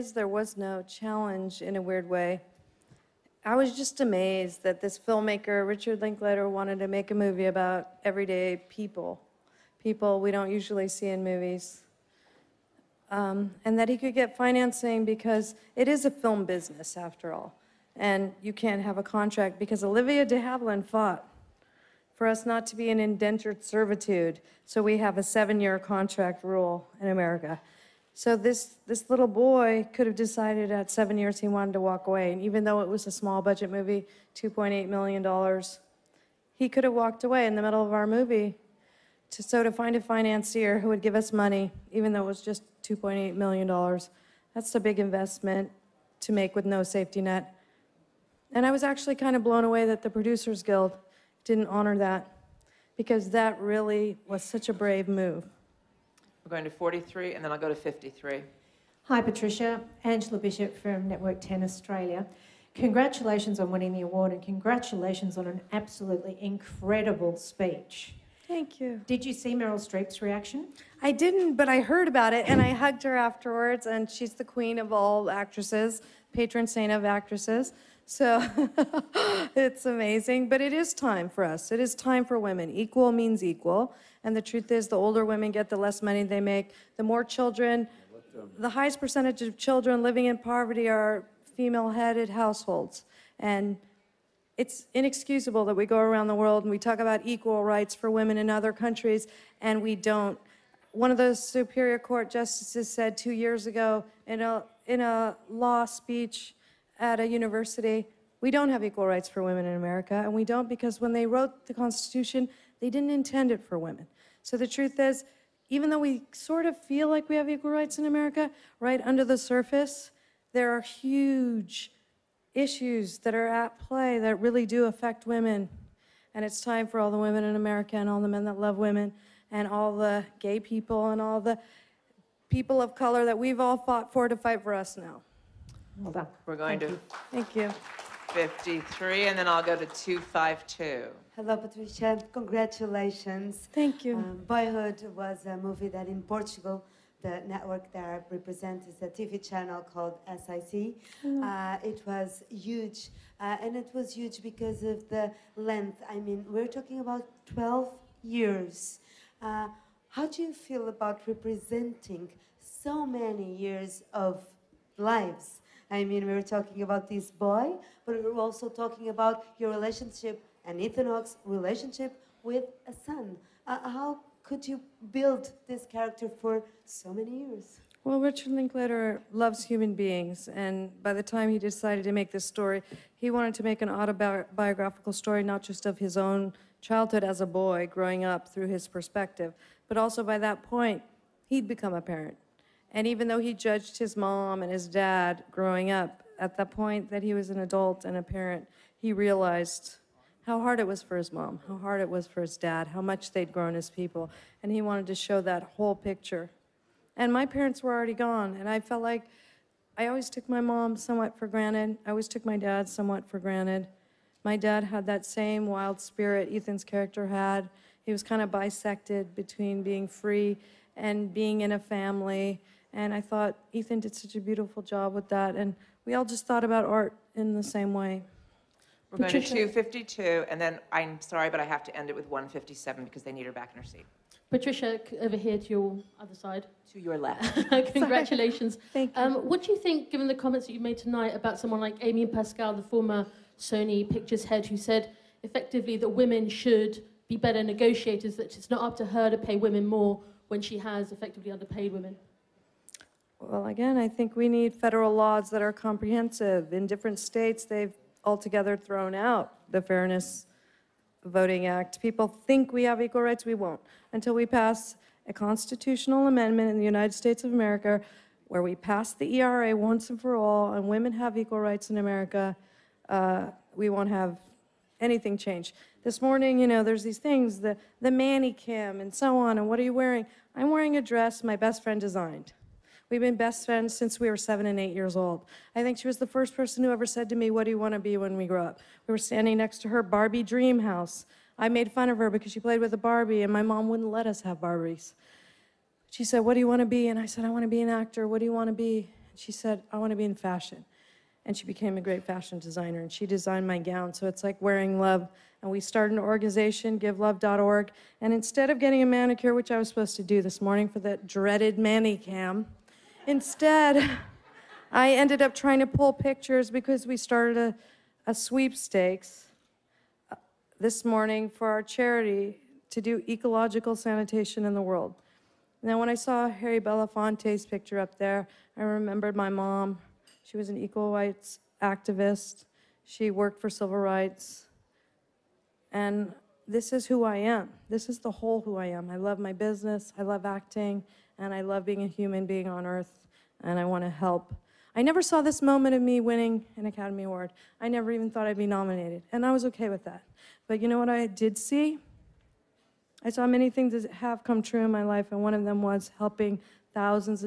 is, there was no challenge in a weird way. I was just amazed that this filmmaker, Richard Linklater, wanted to make a movie about everyday people we don't usually see in movies. And that he could get financing because it is a film business, after all. And you can't have a contract because Olivia de Havilland fought for us not to be in indentured servitude. So we have a 7-year contract rule in America. So this little boy could have decided at 7 years he wanted to walk away. And even though it was a small budget movie, $2.8 million, he could have walked away in the middle of our movie to find a financier who would give us money, even though it was just $2.8 million. That's a big investment to make with no safety net. And I was actually kind of blown away that the Producers Guild didn't honor that, because that really was such a brave move. We're going to 43, and then I'll go to 53. Hi, Patricia. Angela Bishop from Network 10 Australia. Congratulations on winning the award, and congratulations on an absolutely incredible speech. Thank you. Did you see Meryl Streep's reaction? I didn't, but I heard about it, and I hugged her afterwards, and she's the queen of all actresses, patron saint of actresses. So it's amazing, but it is time for us. It is time for women. Equal means equal, and the truth is the older women get, the less money they make. The more children, the highest percentage of children living in poverty are female-headed households. And it's inexcusable that we go around the world and we talk about equal rights for women in other countries, and we don't. One of those Superior Court justices said 2 years ago in a law speech at a university, we don't have equal rights for women in America, and we don't because when they wrote the Constitution, they didn't intend it for women. So the truth is, even though we sort of feel like we have equal rights in America, right under the surface, there are huge issues that are at play that really do affect women. And it's time for all the women in America and all the men that love women and all the gay people and all the people of color that we've all fought for to fight for us now. Well done. We're going to Thank you. 53, and then I'll go to 252. Hello, Patricia. Congratulations. Thank you. Boyhood was a movie that in Portugal, the network that I represent is a TV channel called SIC. It was huge, and it was huge because of the length. I mean, we're talking about 12 years. How do you feel about representing so many years of lives? I mean, we were talking about this boy, but we were also talking about your relationship and Ethan Hawke's relationship with a son. How could you build this character for so many years? Well, Richard Linklater loves human beings, and by the time he decided to make this story, he wanted to make an autobiographical story, not just of his own childhood as a boy, growing up through his perspective, but also by that point, he'd become a parent. And even though he judged his mom and his dad growing up, at the point that he was an adult and a parent, he realized how hard it was for his mom, how hard it was for his dad, how much they'd grown as people, and he wanted to show that whole picture. And my parents were already gone, and I felt like I always took my mom somewhat for granted. I always took my dad somewhat for granted. My dad had that same wild spirit Ethan's character had. He was kind of bisected between being free and being in a family. And I thought Ethan did such a beautiful job with that. And we all just thought about art in the same way. We're going to 252, and then I'm sorry, but I have to end it with 157 because they need her back in her seat. Patricia, over here to your other side. To your left. Congratulations. Thank you. What do you think, given the comments that you made tonight about someone like Amy Pascal, the former Sony Pictures head, who said effectively that women should be better negotiators, that it's not up to her to pay women more when she has effectively underpaid women? Well, again, I think we need federal laws that are comprehensive. In different states, they've altogether thrown out the Fairness Voting Act. People think we have equal rights. We won't until we pass a constitutional amendment in the United States of America where we pass the ERA once and for all, and women have equal rights in America. We won't have anything change. This morning, you know, there's these things, the mannequin and so on, and what are you wearing? I'm wearing a dress my best friend designed. We've been best friends since we were 7 and 8 years old. I think she was the first person who ever said to me, what do you want to be when we grow up? We were standing next to her Barbie dream house. I made fun of her because she played with a Barbie, and my mom wouldn't let us have Barbies. She said, what do you want to be? And I said, I want to be an actor. What do you want to be? She said, I want to be in fashion. And she became a great fashion designer, and she designed my gown. So it's like wearing love. And we started an organization, givelove.org. And instead of getting a manicure, which I was supposed to do this morning for that dreaded Manicam, instead, I ended up trying to pull pictures because we started a sweepstakes this morning for our charity to do ecological sanitation in the world. Now, when I saw Harry Belafonte's picture up there, I remembered my mom. She was an equal rights activist. She worked for civil rights. And this is who I am. This is the whole who I am. I love my business, I love acting, and I love being a human being on earth, and I want to help. I never saw this moment of me winning an Academy Award. I never even thought I'd be nominated, and I was okay with that. But you know what I did see? I saw many things that have come true in my life, and one of them was helping thousands of